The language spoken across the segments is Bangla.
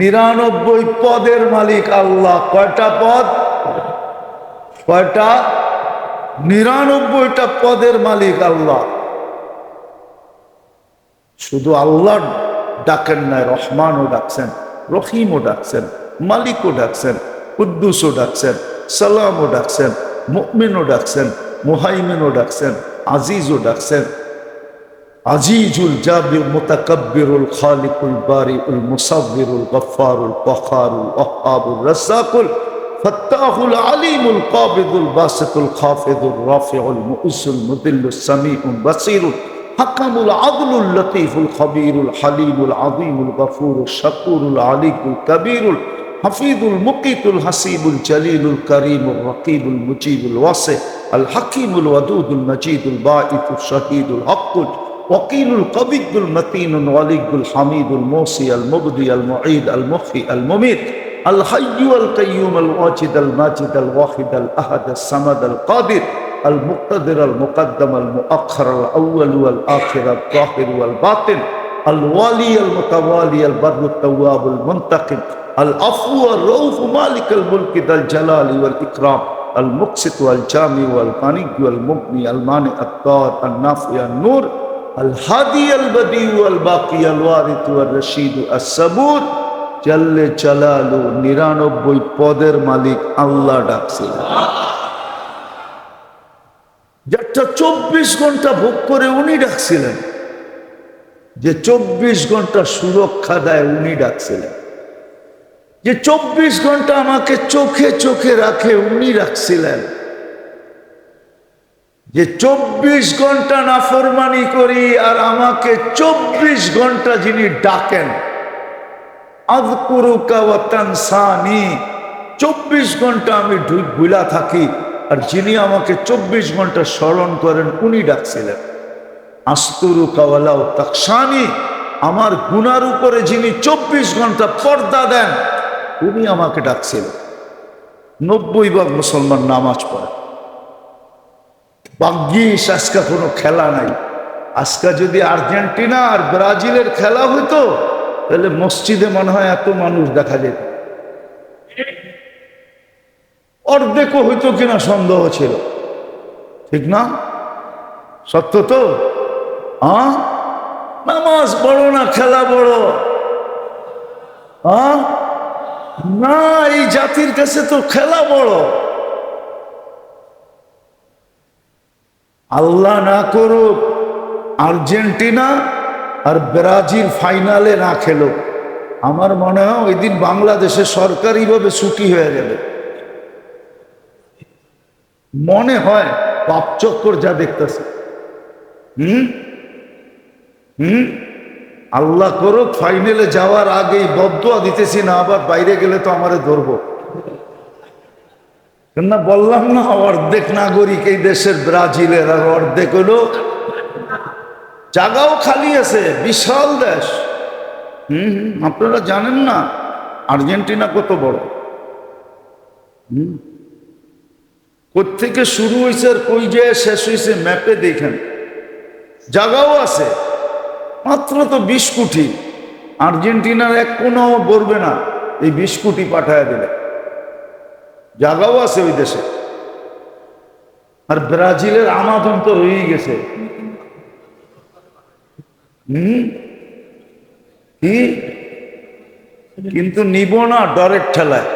99 পদের মালিক আল্লাহ। কয়টা পদ? কয়টা? 99টা পদের মালিক আল্লাহ। শুধু আল্লাহ ডাকেন নাই, রহমানও ডাকছেন, রহিমও ডাকছেন, মালিকও ডাকছেন, কুদ্দুসও ডাকছেন, সালামও ডাকছেন, মুমিনও ডাকছেন, মুহাইমিনও ডাকছেন, আজিজও ডাকছেন। আজিজুল জাবির মুতাকাব্বিরুল খালিকুল বারিউল মুসাব্বিরুল গফফারুল কহারুল ওয়াহ্হাবুর রাজ্জাকুল ফাত্তাহুল আলিমুল কাবিদুল বাসিতুল খাফিদুর রাফিউল মুইসুল মুদিল্লুস সামিউল বাসিরুল হাকামুল আদলুল লতীফুল খবীরুল হালিমুল আযীমুল গফুরুশ শাকুরুল আলিকুল কবীরুল হাফিজুল মুকিতুল হাসিবুল জলিলুল করিমুর রকিবুল মুজিবুল ওয়াসি আল হাকিমুল ওয়াদুদুল মজিদুল বাঈতুশ শাহীদুল হকুল وقيل القبيض المتين الولي الحميد الموصي المبدي المعيد المحيي المميت الحي القيوم الواجد الماجد الواحد الأحد الصمد القادر المقتدر المقدم المؤخر الأول والآخر الظاهر والباطن الوالي المتوالي البر التواب المنتقم العفو الرؤوف مالك الملك ذا الجلال والإكرام المقسط والجامع والغني والمغني المانع الضار النافع النور الهادي البديع والباقي الوارث والرشيد الصبور জাল্লে জালালু। 99 পদের মালিক আল্লাহ ডাকছিলেন। যেটা 24 ঘন্টা ভোগ করে উনি ডাকছিলেন, যে 24 ঘন্টা সুরক্ষা দেয় উনি ডাকছিলেন, যে 24 ঘন্টা আমাকে চোখে চোখে রাখে উনি ডাকছিলেন, যে 24 ঘন্টা নাফরমানি করি আর আমাকে 24 ঘন্টা যিনি ডাকেন, আযকুরুকা ওয়া তানসানি, 24 ঘন্টা আমি ভুলা থাকি আর যিনি আমাকে 24 ঘন্টা স্মরণ করেন উনি ডাকছিলেন। আস্তুরুকা ওয়ালাউ তাকশানি, আমার গুনার উপরে যিনি 24 ঘন্টা পর্দা দেন উনি আমাকে ডাকছিলেন। 90 ভাগ মুসলমান নামাজ পড়ে, ভাগ্যিস আজকে কোনো খেলা নাই। আজকে যদি আর্জেন্টিনা আর ব্রাজিলের খেলা হইতো তাহলে মসজিদে মনে হয় এত মানুষ দেখা যেত, অর্ধেকও হইতো কিনা সন্দেহ ছিল। ঠিক না? সত্য তো? নামাজ বড় না খেলা বড়? না, এই জাতির কাছে তো খেলা বড়। আল্লাহ না করুক আর্জেন্টিনা আর ব্রাজিল ফাইনালে না খেলো, আমার মনে হয় ওই দিন বাংলাদেশে সরকারিভাবে ছুটি হয়ে যাবে। মনে হয় পাপ চক্কর যা দেখতেছে। আল্লাহ করুক ফাইনালে যাওয়ার আগেই বদদুয়া দিতেছি না, আবার বাইরে গেলে তো আমারে ধরবো না। বললাম না অর্ধেক নাগরিক এই দেশের ব্রাজিলের, আর অর্ধেক হলো জায়গাও খালি আছে, বিশাল দেশ। আপনারা জানেন না আর্জেন্টিনা কত বড়? কোত্থেকে শুরু হয়েছে আর কই যে শেষ হয়েছে ম্যাপে দেখেন। জায়গাও আছে, মাত্র তো 20 কোটি। আর্জেন্টিনার এক কোনো বলবে না, এই 20 কোটি পাঠায় দিলে। জায়গাও আছে ওই দেশে। আর ব্রাজিলের আমাজন তো রয়েই গেছে। কি কিন্তু নিব না ডরের ঠেলায়।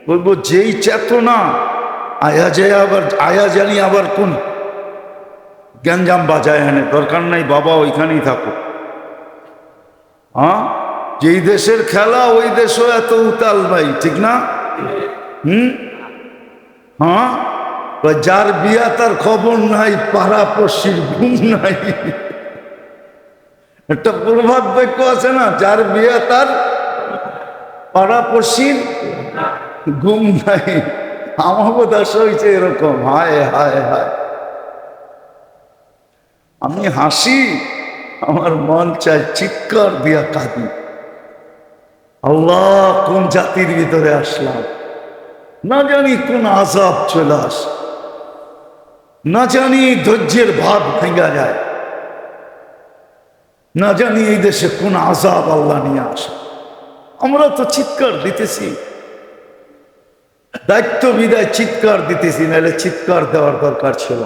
বলবো যেই চেতনা আয়া যায়, আবার আয়া জানি আবার কোন গ্যাঞ্জাম বাজায় এনে, দরকার নাই বাবা ওইখানেই থাকো। যেই দেশের খেলা ওই দেশও এত উতাল ভাই, ঠিক না? যার বিয়া তার খবর নাই, পাড়াপড়শির ঘুম নাই। একটা প্রভাব বাক্য আছে না, যার বিয়া তার পাড়াপড়শির ঘুম নাই। আমাকে দশা হয়েছে এরকম। হায় হায় হায়, আমি হাসি, আমার মন চায় চিৎকার দিয়া কাঁদি। আল্লাহ কোন জাতির ভিতরে আসলাম, না জানি কোন আযাব চলে আস, না জানি ধৈর্যের ভাব ভেঙে যায়। না জানি এই দেশে কোন আযাব আল্লাহ নিয়ে আসে। আমরা তো চিৎকার দিতেছি, দায়িত্ব বিদায় চিৎকার দিতেছি, নাহলে চিৎকার দেওয়ার দরকার ছিল।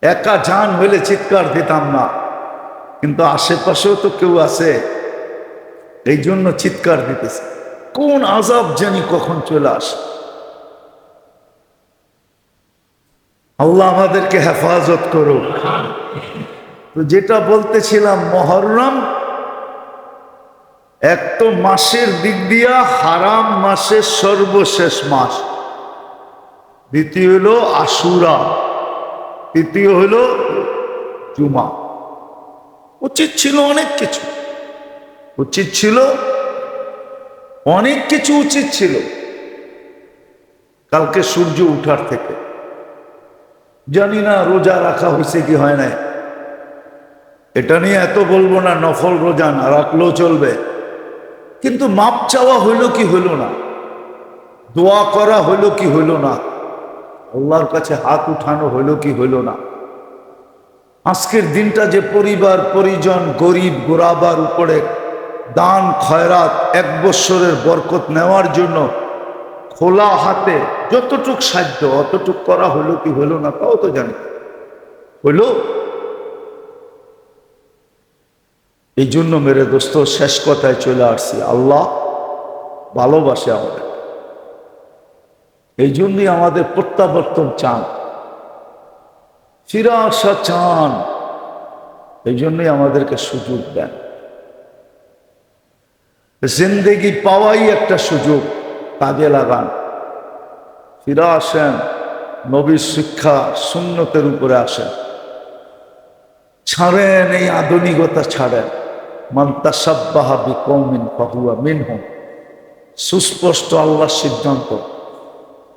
একা জান হইলে চিৎকার দিতাম না, কিন্তু আশেপাশেও তো কেউ আছে, এই জন্য চিৎকার দিতেছি। কোন আযাব জানি কখন চলে আসে। আল্লাহ আমাদেরকে হেফাজত করুক। তো যেটা বলতেছিলাম, মুহররম এক তো মাসের দিক দিয়া হারাম মাসের সর্বশেষ মাস, দ্বিতীয় হলো আশুরা, তৃতীয় হলো জুমা। উচিত ছিল অনেক কিছু, উচিত ছিল অনেক কিছু, উচিত ছিল কালকে সূর্য উঠার থেকে। জানি না রোজা রাখা হয়েছে কি হয় নাই, এটা নিয়ে এত বলবো না। নফল রোজা না রাখলেও চলবে, কিন্তু মাপ চাওয়া হইল কি হইল না, দোয়া করা হইল কি হইল না, আল্লাহর কাছে হাত উঠানো হইল কি হইল না। আজকের দিনটা যে পরিবার পরিজন গরিব গোরাবার উপরে দান খয়রাত এক বৎসরের বরকত নেওয়ার জন্য খোলা হাতে যতটুক সাধ্য অতটুক করা হইল কি হইল না, তাও তো জানি হইল। এই জন্য মেরে দোস্ত শেষ কথায় চলে আসছি, আল্লাহ ভালোবাসে আমাদের, এই জন্যই আমাদের প্রত্যাবর্তন চান, ফিরে আসা চান, এই জন্যই আমাদেরকে সুযোগ দেন। জিন্দেগি পাওয়াই একটা সুযোগ, কাজে লাগান, ফিরে আসেন, নবীর শিক্ষা সুন্নতের উপরে আসেন, ছাড়েন এই আধুনিকতা, ছাড়েন। মান তাশাব্বাহা বিকওমিন ফাহুয়া মিনহুম, সুস্পষ্ট আল্লাহর সিদ্ধান্ত,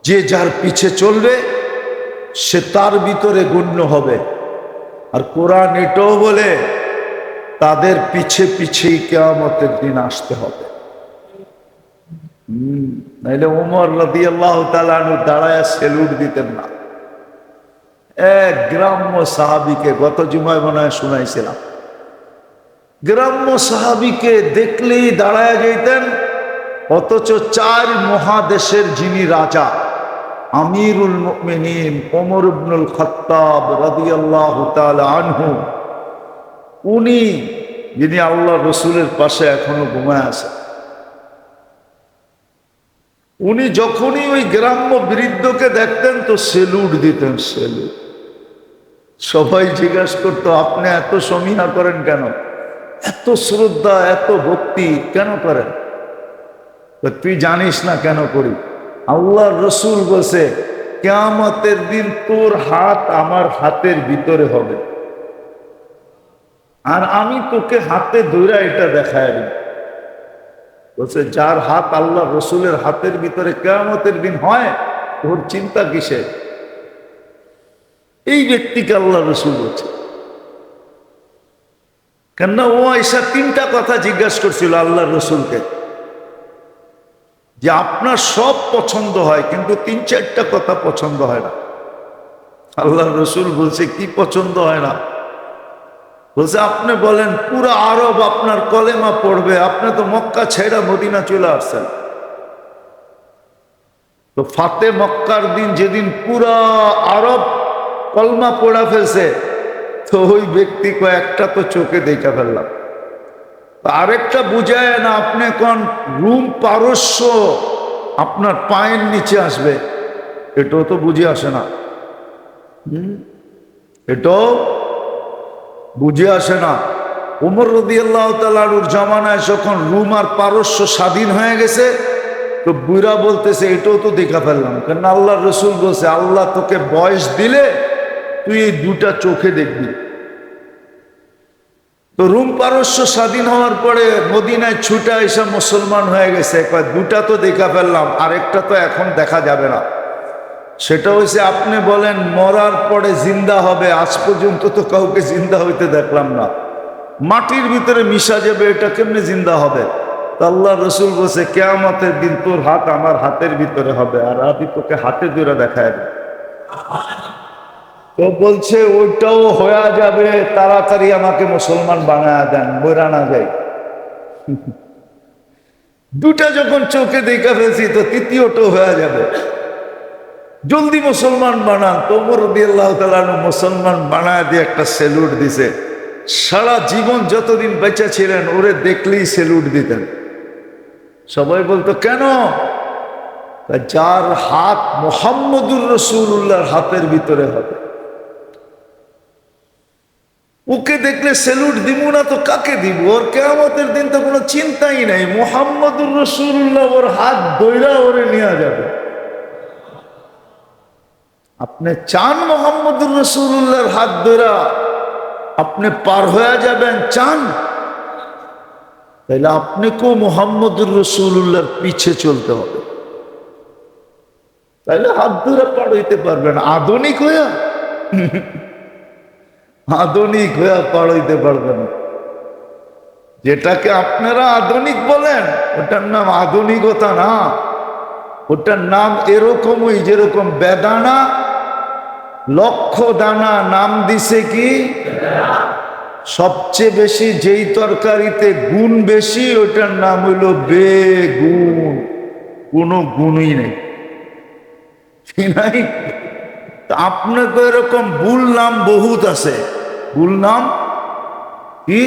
যে যার পিছে চলবে সে তার ভিতরে গণ্য হবে। আর কোরআন এটাও বলে তাদের পিছে পিছেই কিয়ামতের দিন আসতে হবে। নাইলে ওমর রাদিয়াল্লাহু তাআলা আনহু দাঁড়ায় সেলুট দিতেন না। এক গ্রাম্য সাহাবীকে গত জুমায় মনে হয় শুনাইছিলাম, গ্রাম্য সাহাবীকে দেখলেই দাঁড়ায় যাইতেন, অথচ 4 মহাদেশের যিনি রাজা আমিরুল মুমিনিন ওমর ইবনুল খাত্তাব রাদিয়াল্লাহু তাআলা আনহু, উনি যিনি আল্লাহ রসুলের পাশে এখনো ঘুমায় আছে, উনি যখনই ওই গ্রাম্য বৃদ্ধকে দেখতেন তো সেলুট দিতেন, সেলুট। সবাই জিজ্ঞাসা করতো, আপনি এত সমীহা করেন কেন, এত শ্রদ্ধা এত ভক্তি কেন করেন? তুই জানিস না কেন করি? আল্লাহর রসুল বলছে কিয়ামতের দিন তোর হাত আমার হাতের ভিতরে হবে, আর আমি তোকে হাতে ধরে এটা দেখায় দিই। বলছে যার হাত আল্লাহ রসুলের হাতের ভিতরে কিয়ামতের দিন হয়, ওর চিন্তা কিসে? এই ব্যক্তিকে আল্লাহ রসুল বলছে। কেননা ও এসা 3টা কথা জিজ্ঞাসা করছিল আল্লাহ রসুলকে, যে আপনার সব পছন্দ হয় কিন্তু 3-4টা কথা পছন্দ হয় না। আল্লাহ রসুল বলছে কি পছন্দ হয় না? বলছে আপনি বলেন পুরো আরব আপনার কলেমা পড়বে, আপনি তো মক্কা ছেড়া মদিনা চলে আসছেন, তো ফাতে মক্কার দিন যেদিন পুরা আরব কলমা পড়া ফেলছে, তো ওই ব্যক্তি কয়েকটা তো চোখে দেখা ফেললাম, আরেকটা বুঝায় না আপনি কোন রুম পারস্য আপনার পায়ের নিচে আসবে, এটাও তো বুঝে আসে না। এটাও বুঝে আসে না। ওমর রাদিয়াল্লাহু তাআলার জামানায় যখন রুম আর পারস্য স্বাধীন হয়ে গেছে, তো বুইরা বলতেছে এটাও তো দেখা ফেললাম, কেন আল্লাহ রসুল বলছে আল্লাহ তোকে বয়স দিলে তুই এই 2টা চোখে দেখবি। তো রুম পারস্য স্বাধীন হওয়ার পরে মদিনায় ছুটা এসে মুসলমান হয়ে গেছে, 2টা তো দেখা ফেললাম, আরেকটা তো এখন দেখা যাবে না। সেটা হয়েছে আপনি বলেন মরার পরে জিন্দা হবে, আজ পর্যন্ত তো কাউকে জিন্দা হইতে দেখলাম না, মাটির ভিতরে মিশা যাবে, এটা কেমনে জিন্দা হবে? তো আল্লাহ রসুল বলছে কিয়ামতের দিন তোর হাত আমার হাতের ভিতরে হবে, আর আমি তোকে হাতে ধরে দেখায় দেব। তো ও বলছে ওইটাও হয়ে যাবে, তাড়াতাড়ি আমাকে মুসলমান বানায় দেন, বইরা না যাই। দুটা যখন চোখে দেখা ফেলছি তো তৃতীয়টাও হয়ে যাবে, জলদি মুসলমান বানান। তো ওমর রাদিয়াল্লাহু তাআলা মুসলমান বানায় দিয়ে একটা স্যালুট দিছে। সারা জীবন যতদিন বেঁচে ছিলেন ওরে দেখলেই স্যালুট দিতেন। সবাই বলতো কেন? যার হাত মুহাম্মদুর রাসূলুল্লাহর হাতের ভিতরে হবে, ওকে দেখলে স্যালুট দিব না তো কাকে দিব? ওর কিয়ামতের দিন তো কোনো চিন্তাই নাই, মুহাম্মদুর রাসূলুল্লাহ ওর হাত ধইরা ওরে নিয়ে যাবে। আপনি চান মুহাম্মদুর রাসূলুল্লাহর হাত ধইরা আপনি পার হয়ে যাবেন, চান? তাহলে আপনাকেও মুহাম্মদুর রাসূলুল্লাহর পিছে চলতে হবে, তাইলে হাত ধরে পার হইতে পারবেন। আধুনিক হইয়া আধুনিক হইয়া পার হইতে পারবেন। যেটাকে আপনারা আধুনিক বলেন ওটার নাম আধুনিকতা না, ওটার নাম এরকমই যেরকম বেদানা লক্ষ দানা নাম দিছে কি? সবচেয়ে বেশি যেই তরকারিতে গুণ বেশি ওটার নাম হইল বেগুন, কোনো গুণই নেই, নাই? আপনার তো এরকম ভুল নাম বহুত আছে। ভুল নাম কি?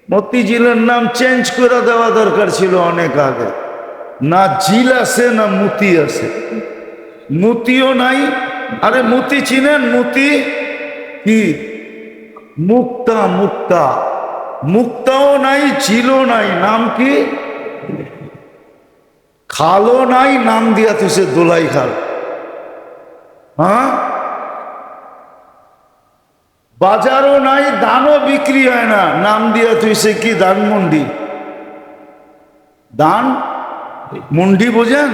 মতিঝিলের নাম চেঞ্জ করে দেওয়া দরকার ছিল অনেক আগে। না ঝিল আছে না মতি আছে, মতিও নাই। আরে মতি চিনেন? মতি কি? মুক্তা, মুক্তা, মুক্তাও নাই, ঝিলও নাই, নাম কি? খালও নাই, নাম দিয়া তুইছে দোলাই খাল। হ্যাঁ, বাজারও নাই, ধানও বিক্রি হয় না, নাম দিয়া তুইছে কি? ধানমন্ডি। ধান মুন্ডি বোঝেন?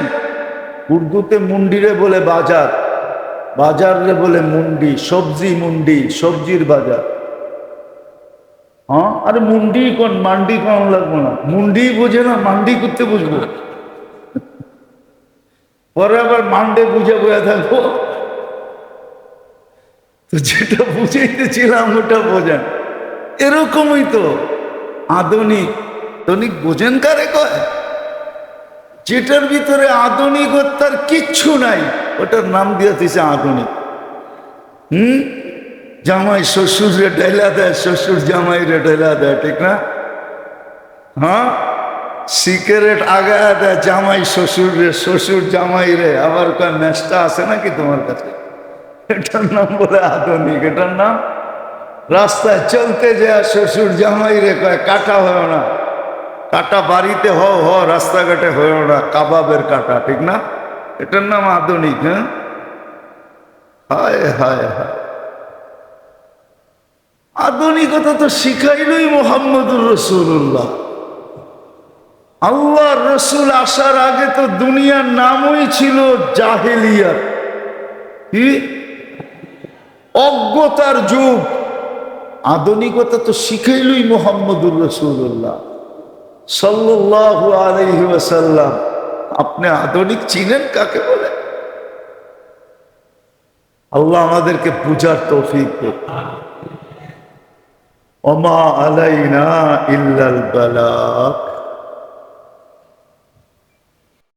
উর্দুতে মুন্ডিরে বলে বাজার, বাজারে বলে মুন্ডি। সবজি মুন্ডি, সবজির বাজার। হ্যাঁ, আরে মুন্ডি কোন, মান্ডি কোন লাগবো না। মুন্ডি বোঝে না, মান্ডি করতে বুঝবো, পরে আবার মান্ডে বুঝে বয়ে থাকবো। তো যেটা বুঝাইতেছিলাম ওটা বোঝেন। এরকমই তো আধুনিক। আধুনিক বোঝেন কারে কয়? যেটার ভিতরে আধুনিকতার কিচ্ছু নাই ওটার নাম দিয়ে দিছে আধুনিক। জামাই শ্বশুর রে ঢেলা দেয়, শ্বশুর জামাই রে ঢেলা দেয়, ঠিক না? হ্যাঁ, সিগারেট আগায় দেয় জামাই শ্বশুর রে, শ্বশুর জামাই রে। আবার কয় ম্যাচটা আছে নাকি তোমার কাছে? এটার নাম বলে আধুনিক। এটার নাম রাস্তায় চলতে যায় শ্বশুর জামাই রে কয় কাটা হয় না, কাটা বাড়িতে হ, রাস্তাঘাটে হয়েও না, কাবাবের কাটা, ঠিক না? এটার নাম আধুনিক। হ্যাঁ, হায় হায় হায়, আধুনিকতা তো শিখাইলই মুহাম্মদুর রাসূলুল্লাহ। আল্লাহর রসুল আসার আগে তো দুনিয়ার নামই ছিল জাহেলিয়াত, কি? অজ্ঞতার যুগ। আধুনিকতা তো শিখাইলই মুহাম্মদুর রাসূলুল্লাহ সাল্লাল্লাহু আলাইহি ওয়াসাল্লাম। আপনি আধুনিক চিনেন কাকে বলে? আল্লাহ আমাদেরকে বুঝার তৌফিক দেন। ওমা আলাইনা ইল্লাল বালাগ।